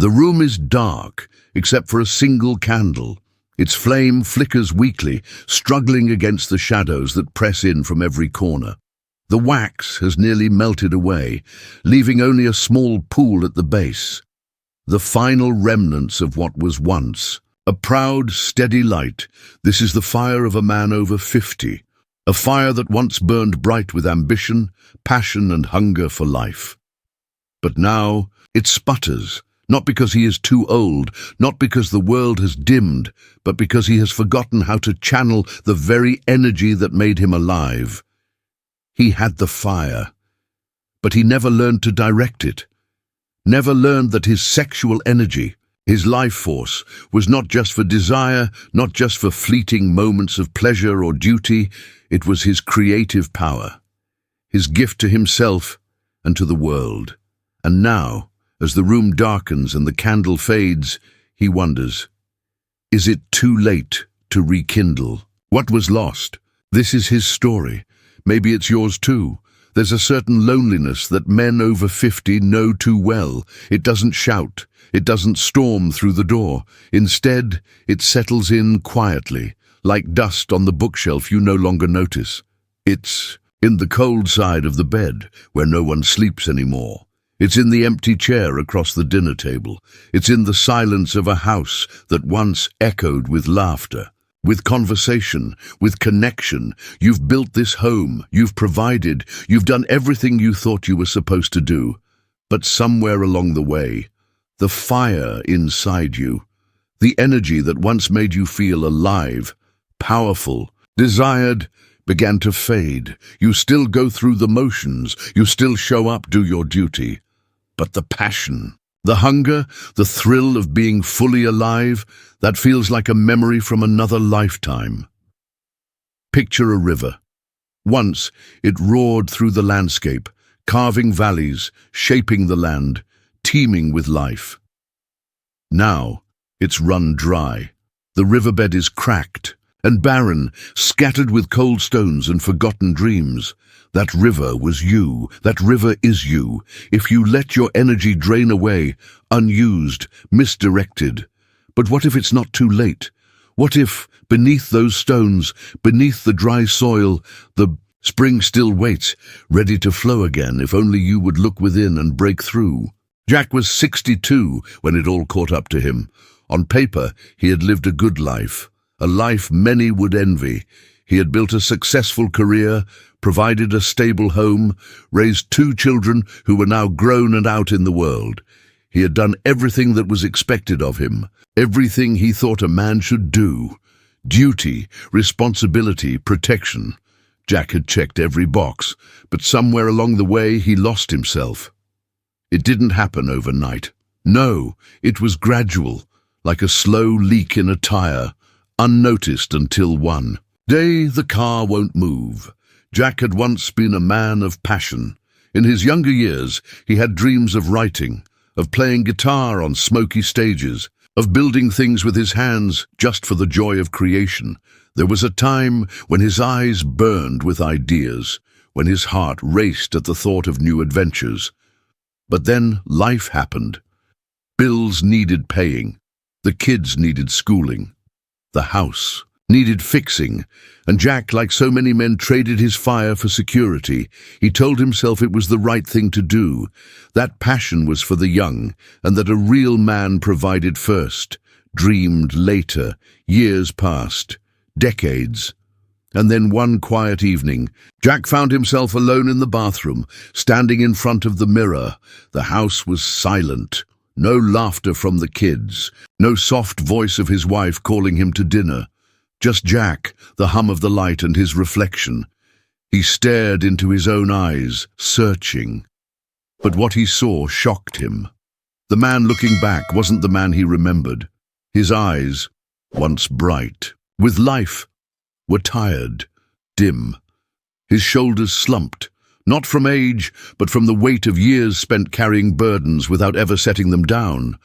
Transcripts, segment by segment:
The room is dark, except for a single candle. Its flame flickers weakly, struggling against the shadows that press in from every corner. The wax has nearly melted away, leaving only a small pool at the base. The final remnants of what was once. A proud, steady light. This is the fire of a man over 50. A fire that once burned bright with ambition, passion and hunger for life. But now it sputters, not because he is too old, not because the world has dimmed, but because he has forgotten how to channel the very energy that made him alive. He had the fire, but he never learned to direct it. Never learned that his sexual energy, his life force, was not just for desire, not just for fleeting moments of pleasure or duty. It was his creative power, his gift to himself and to the world. And now, as the room darkens and the candle fades, he wonders, is it too late to rekindle what was lost? This is his story. Maybe it's yours too. There's a certain loneliness that men over 50 know too well. It doesn't shout. It doesn't storm through the door. Instead, it settles in quietly, like dust on the bookshelf you no longer notice. It's in the cold side of the bed, where no one sleeps anymore. It's in the empty chair across the dinner table. It's in the silence of a house that once echoed with laughter, with conversation, with connection. You've built this home, you've provided, you've done everything you thought you were supposed to do. But somewhere along the way, the fire inside you, the energy that once made you feel alive, powerful, desired, began to fade. You still go through the motions, you still show up, do your duty. But the passion, the hunger, the thrill of being fully alive, that feels like a memory from another lifetime. Picture a river. Once, it roared through the landscape, carving valleys, shaping the land, teeming with life. Now, it's run dry. The riverbed is cracked and barren, scattered with cold stones and forgotten dreams. That river was you. That river is you. If you let your energy drain away, unused, misdirected. But what if it's not too late? What if, beneath those stones, beneath the dry soil, the spring still waits, ready to flow again, if only you would look within and break through? Jack was 62 when it all caught up to him. On paper, he had lived a good life, a life many would envy. He had built a successful career, provided a stable home, raised 2 children who were now grown and out in the world. He had done everything that was expected of him, everything he thought a man should do. Duty, responsibility, protection. Jack had checked every box, but somewhere along the way he lost himself. It didn't happen overnight. No, it was gradual, like a slow leak in a tire, unnoticed until one day the car won't move. Jack had once been a man of passion. In his younger years, he had dreams of writing, of playing guitar on smoky stages, of building things with his hands just for the joy of creation. There was a time when his eyes burned with ideas, when his heart raced at the thought of new adventures. But then life happened. Bills needed paying. The kids needed schooling. The house needed fixing, and Jack, like so many men, traded his fire for security. He told himself it was the right thing to do, that passion was for the young, and that a real man provided first, dreamed later. Years passed, decades. And then one quiet evening, Jack found himself alone in the bathroom, standing in front of the mirror. The house was silent. No laughter from the kids, no soft voice of his wife calling him to dinner. Just Jack, the hum of the light and his reflection. He stared into his own eyes, searching. But what he saw shocked him. The man looking back wasn't the man he remembered. His eyes, once bright, with life, were tired, dim. His shoulders slumped, not from age, but from the weight of years spent carrying burdens without ever setting them down.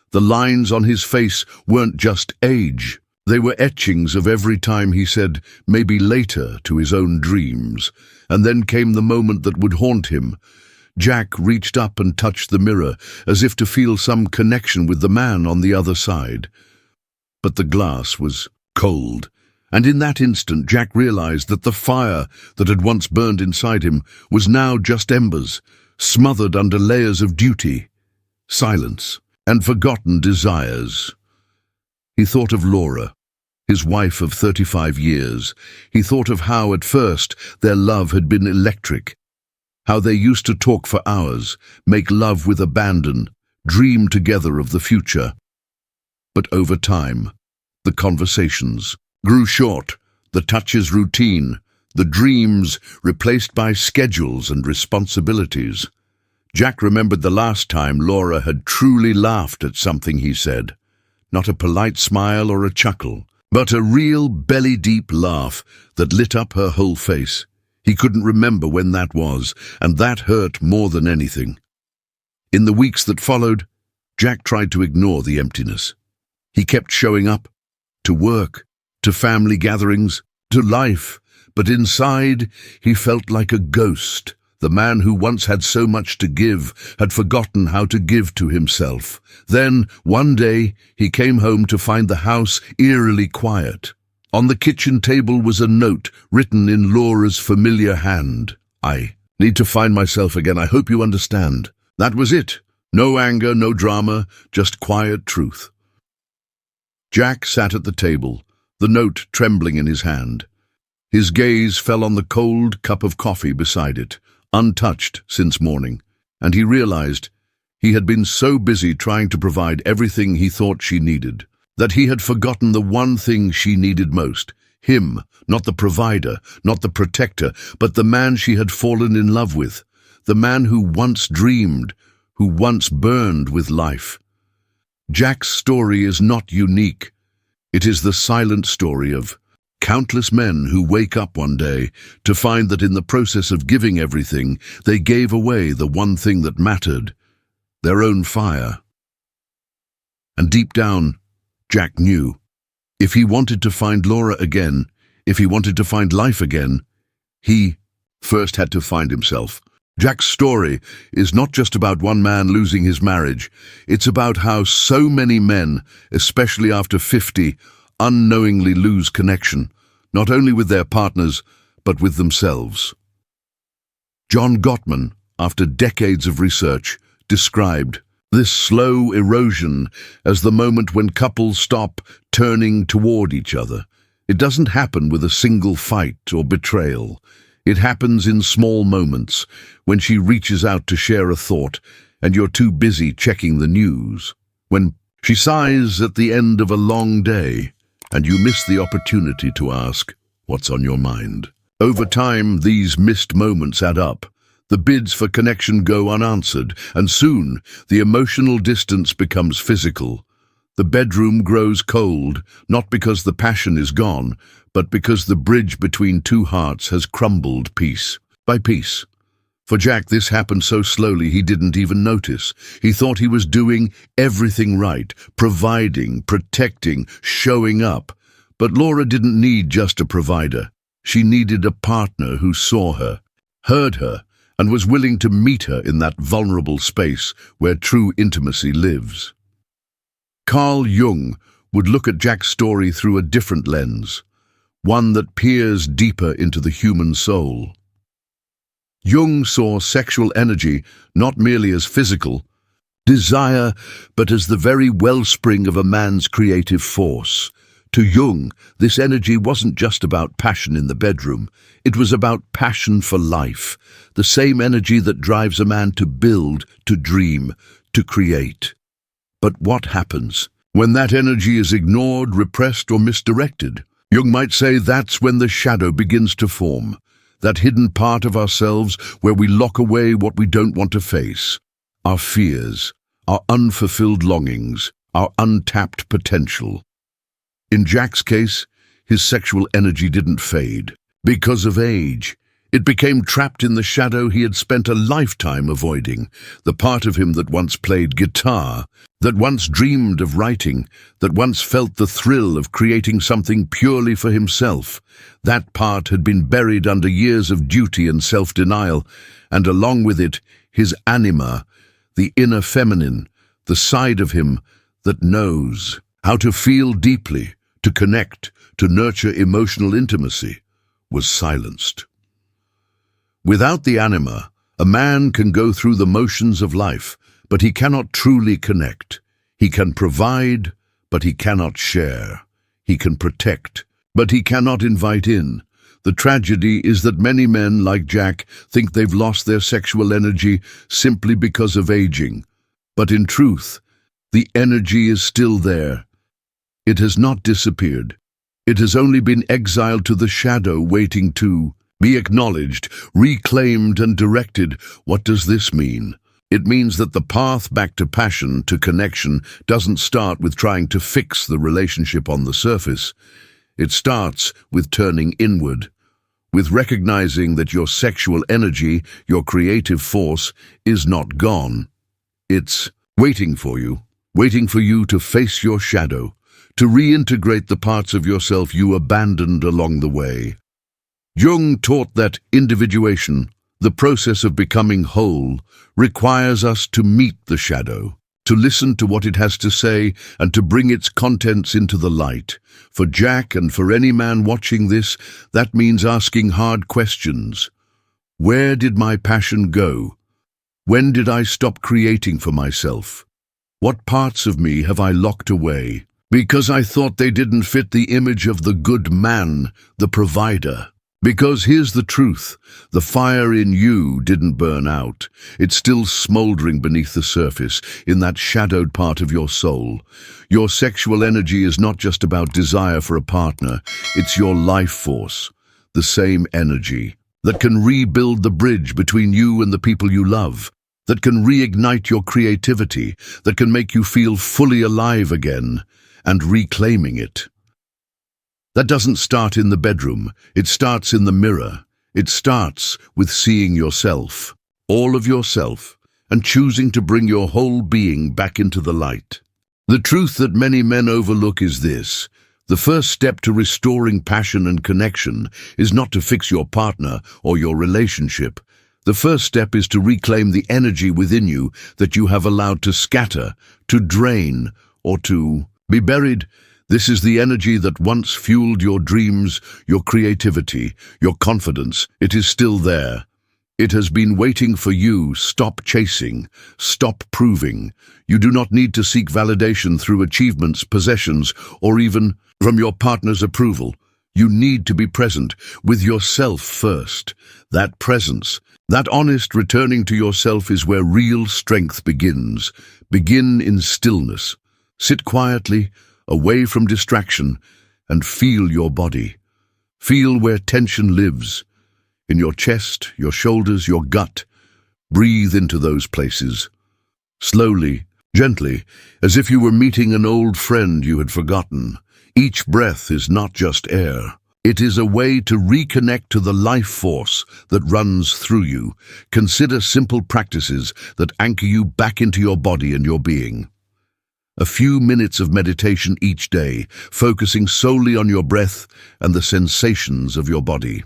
The lines on his face weren't just age. They were etchings of every time he said, maybe later, to his own dreams. And then came the moment that would haunt him. Jack reached up and touched the mirror, as if to feel some connection with the man on the other side. But the glass was cold, and in that instant Jack realized that the fire that had once burned inside him was now just embers, smothered under layers of duty, silence, and forgotten desires. He thought of Laura, his wife of 35 years. He thought of how, at first, their love had been electric, how they used to talk for hours, make love with abandon, dream together of the future. But over time, the conversations grew short, the touches routine, the dreams replaced by schedules and responsibilities. Jack remembered the last time Laura had truly laughed at something he said. Not a polite smile or a chuckle, but a real belly-deep laugh that lit up her whole face. He couldn't remember when that was, and that hurt more than anything. In the weeks that followed, Jack tried to ignore the emptiness. He kept showing up, to work, to family gatherings, to life, but inside he felt like a ghost. The man who once had so much to give had forgotten how to give to himself. Then, one day, he came home to find the house eerily quiet. On the kitchen table was a note written in Laura's familiar hand. "I need to find myself again. I hope you understand." That was it. No anger, no drama, just quiet truth. Jack sat at the table, the note trembling in his hand. His gaze fell on the cold cup of coffee beside it, untouched since morning, and he realized he had been so busy trying to provide everything he thought she needed, that he had forgotten the one thing she needed most, him, not the provider, not the protector, but the man she had fallen in love with, the man who once dreamed, who once burned with life. Jack's story is not unique. It is the silent story of countless men who wake up one day to find that in the process of giving everything, they gave away the one thing that mattered, their own fire. And deep down, Jack knew, if he wanted to find Laura again, if he wanted to find life again, he first had to find himself. Jack's story is not just about one man losing his marriage. It's about how so many men, especially after 50, unknowingly lose connection, not only with their partners, but with themselves. John Gottman, after decades of research, described this slow erosion as the moment when couples stop turning toward each other. It doesn't happen with a single fight or betrayal. It happens in small moments, when she reaches out to share a thought and you're too busy checking the news. When she sighs at the end of a long day and you miss the opportunity to ask, "What's on your mind?" Over time, these missed moments add up. The bids for connection go unanswered, and soon the emotional distance becomes physical. The bedroom grows cold, not because the passion is gone, but because the bridge between two hearts has crumbled piece by piece. For Jack, this happened so slowly he didn't even notice. He thought he was doing everything right, providing, protecting, showing up. But Laura didn't need just a provider. She needed a partner who saw her, heard her, and was willing to meet her in that vulnerable space where true intimacy lives. Carl Jung would look at Jack's story through a different lens, one that peers deeper into the human soul. Jung saw sexual energy not merely as physical desire, but as the very wellspring of a man's creative force. To Jung, this energy wasn't just about passion in the bedroom. It was about passion for life, the same energy that drives a man to build, to dream, to create. But what happens when that energy is ignored, repressed, or misdirected? Jung might say that's when the shadow begins to form, that hidden part of ourselves where we lock away what we don't want to face, our fears, our unfulfilled longings, our untapped potential. In Jack's case, his sexual energy didn't fade. Because of age, it became trapped in the shadow he had spent a lifetime avoiding, the part of him that once played guitar, that once dreamed of writing, that once felt the thrill of creating something purely for himself. That part had been buried under years of duty and self-denial, and along with it, his anima, the inner feminine, the side of him that knows how to feel deeply, to connect, to nurture emotional intimacy, was silenced. Without the anima, a man can go through the motions of life, but he cannot truly connect. He can provide, but he cannot share. He can protect, but he cannot invite in. The tragedy is that many men, like Jack, think they've lost their sexual energy simply because of aging. But in truth, the energy is still there. It has not disappeared. It has only been exiled to the shadow, waiting to be acknowledged, reclaimed and directed. What does this mean? It means that the path back to passion, to connection, doesn't start with trying to fix the relationship on the surface. It starts with turning inward, with recognizing that your sexual energy, your creative force, is not gone. It's waiting for you to face your shadow, to reintegrate the parts of yourself you abandoned along the way. Jung taught that individuation, the process of becoming whole, requires us to meet the shadow, to listen to what it has to say and to bring its contents into the light. For Jack and for any man watching this, that means asking hard questions. Where did my passion go? When did I stop creating for myself? What parts of me have I locked away because I thought they didn't fit the image of the good man, the provider? Because here's the truth, the fire in you didn't burn out. It's still smoldering beneath the surface, in that shadowed part of your soul. Your sexual energy is not just about desire for a partner, it's your life force, the same energy that can rebuild the bridge between you and the people you love, that can reignite your creativity, that can make you feel fully alive again, and reclaiming it. That doesn't start in the bedroom, it starts in the mirror. It starts with seeing yourself, all of yourself, and choosing to bring your whole being back into the light. The truth that many men overlook is this: the first step to restoring passion and connection is not to fix your partner or your relationship. The first step is to reclaim the energy within you that you have allowed to scatter, to drain, or to be buried. This is the energy that once fueled your dreams, your creativity, your confidence. It is still there. It has been waiting for you. Stop chasing. Stop proving. You do not need to seek validation through achievements, possessions, or even from your partner's approval. You need to be present with yourself first. That presence, that honest returning to yourself is where real strength begins. Begin in stillness. Sit quietly, away from distraction, and feel your body. Feel where tension lives, in your chest, your shoulders, your gut. Breathe into those places. Slowly, gently, as if you were meeting an old friend you had forgotten. Each breath is not just air. It is a way to reconnect to the life force that runs through you. Consider simple practices that anchor you back into your body and your being. A few minutes of meditation each day, focusing solely on your breath and the sensations of your body.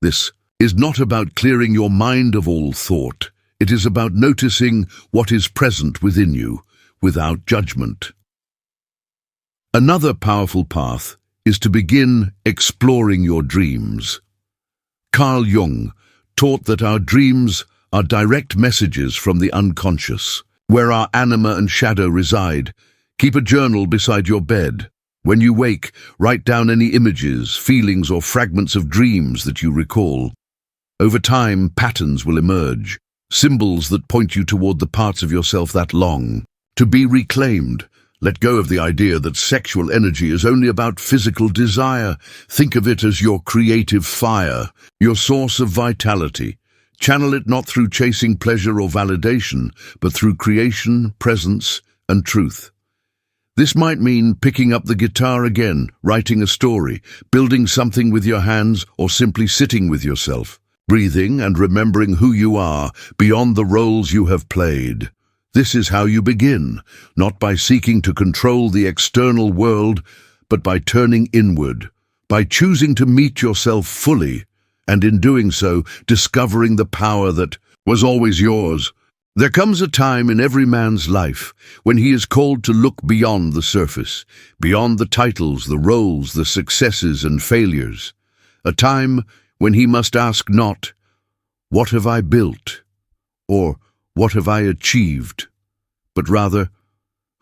This is not about clearing your mind of all thought. It is about noticing what is present within you, without judgment. Another powerful path is to begin exploring your dreams. Carl Jung taught that our dreams are direct messages from the unconscious, where our anima and shadow reside. Keep a journal beside your bed. When you wake, write down any images, feelings, or fragments of dreams that you recall. Over time, patterns will emerge, symbols that point you toward the parts of yourself that long to be reclaimed. Let go of the idea that sexual energy is only about physical desire. Think of it as your creative fire, your source of vitality. Channel it not through chasing pleasure or validation, but through creation, presence, and truth. This might mean picking up the guitar again, writing a story, building something with your hands, or simply sitting with yourself, breathing and remembering who you are beyond the roles you have played. This is how you begin, not by seeking to control the external world, but by turning inward, by choosing to meet yourself fully, and in doing so, discovering the power that was always yours. There comes a time in every man's life when he is called to look beyond the surface, beyond the titles, the roles, the successes and failures. A time when he must ask not, "What have I built?" or "What have I achieved?" but rather,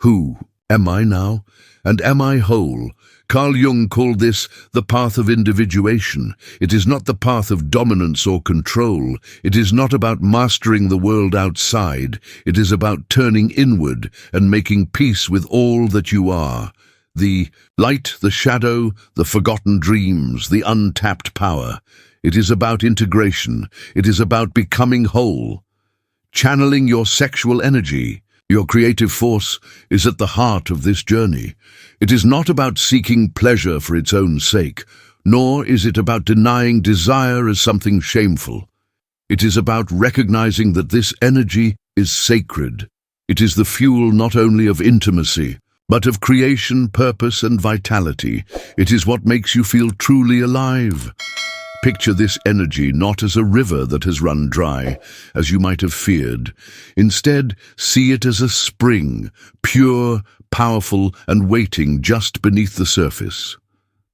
"Who am I now? And am I whole?" Carl Jung called this the path of individuation. It is not the path of dominance or control. It is not about mastering the world outside. It is about turning inward and making peace with all that you are. The light, the shadow, the forgotten dreams, the untapped power. It is about integration. It is about becoming whole. Channeling your sexual energy. Your creative force is at the heart of this journey. It is not about seeking pleasure for its own sake, nor is it about denying desire as something shameful. It is about recognizing that this energy is sacred. It is the fuel not only of intimacy, but of creation, purpose, and vitality. It is what makes you feel truly alive. Picture this energy not as a river that has run dry, as you might have feared. Instead, see it as a spring, pure, powerful, and waiting just beneath the surface.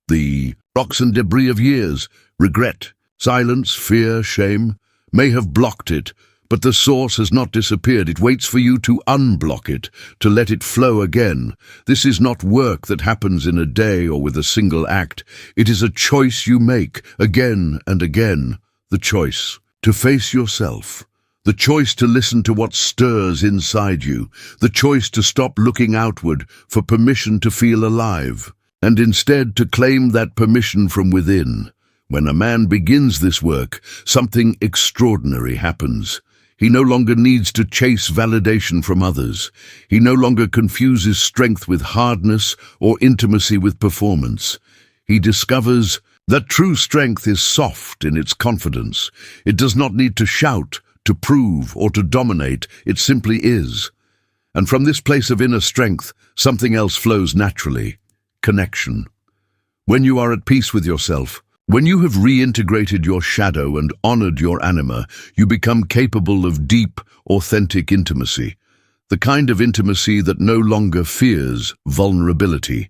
The rocks and debris of years, regret, silence, fear, shame, may have blocked it, but the source has not disappeared. It waits for you to unblock it, to let it flow again. This is not work that happens in a day or with a single act. It is a choice you make again and again. The choice to face yourself. The choice to listen to what stirs inside you. The choice to stop looking outward for permission to feel alive, and instead to claim that permission from within. When a man begins this work, something extraordinary happens. He no longer needs to chase validation from others. He no longer confuses strength with hardness or intimacy with performance. He discovers that true strength is soft in its confidence. It does not need to shout, to prove, or to dominate. It simply is. And from this place of inner strength, something else flows naturally: connection. When you are at peace with yourself, when you have reintegrated your shadow and honored your anima, you become capable of deep, authentic intimacy. The kind of intimacy that no longer fears vulnerability.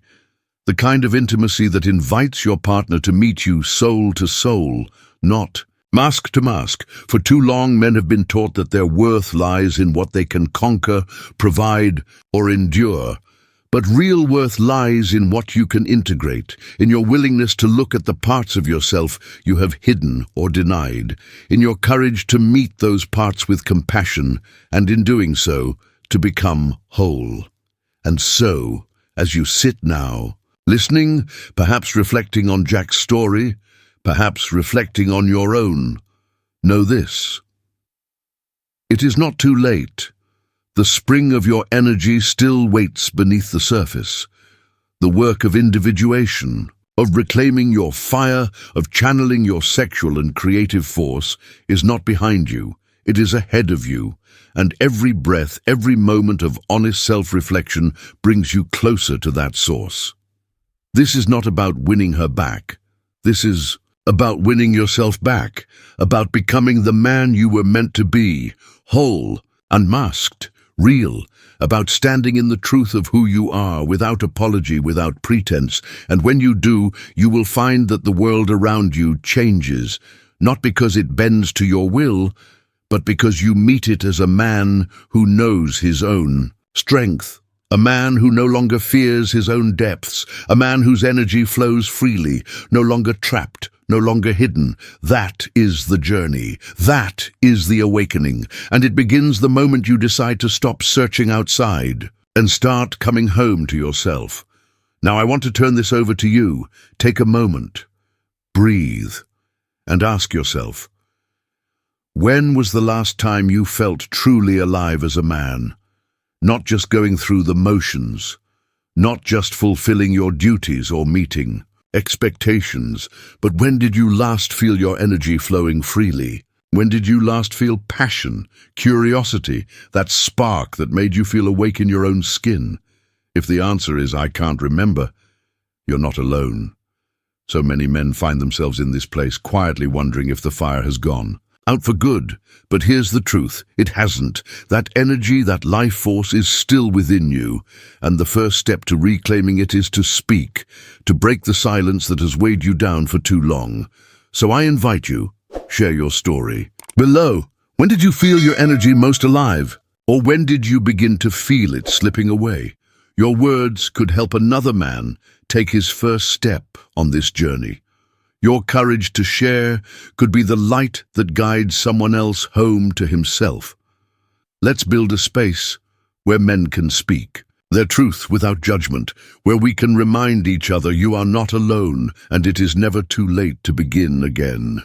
The kind of intimacy that invites your partner to meet you soul to soul, not mask to mask. For too long, men have been taught that their worth lies in what they can conquer, provide, or endure. But real worth lies in what you can integrate, in your willingness to look at the parts of yourself you have hidden or denied, in your courage to meet those parts with compassion, and in doing so, to become whole. And so, as you sit now, listening, perhaps reflecting on Jack's story, perhaps reflecting on your own, know this: it is not too late. The spring of your energy still waits beneath the surface. The work of individuation, of reclaiming your fire, of channeling your sexual and creative force, is not behind you. It is ahead of you. And every breath, every moment of honest self-reflection brings you closer to that source. This is not about winning her back. This is about winning yourself back, about becoming the man you were meant to be, whole, unmasked, real, about standing in the truth of who you are, without apology, without pretense. And when you do, you will find that the world around you changes, not because it bends to your will, but because you meet it as a man who knows his own strength, a man who no longer fears his own depths, a man whose energy flows freely, no longer trapped, no longer hidden. That is the journey. That is the awakening. And it begins the moment you decide to stop searching outside and start coming home to yourself. Now I want to turn this over to you. Take a moment, breathe, and ask yourself, when was the last time you felt truly alive as a man? Not just going through the motions, not just fulfilling your duties or meeting expectations, but when did you last feel your energy flowing freely? When did you last feel passion, curiosity, that spark that made you feel awake in your own skin? If the answer is "I can't remember," you're not alone. So many men find themselves in this place, quietly wondering if the fire has gone. Out for good, but here's the truth, it hasn't. That energy, that life force is still within you, and the first step to reclaiming it is to speak, to break the silence that has weighed you down for too long. So I invite you, share your story. Below, when did you feel your energy most alive? Or when did you begin to feel it slipping away? Your words could help another man take his first step on this journey. Your courage to share could be the light that guides someone else home to himself. Let's build a space where men can speak their truth without judgment, where we can remind each other you are not alone and it is never too late to begin again.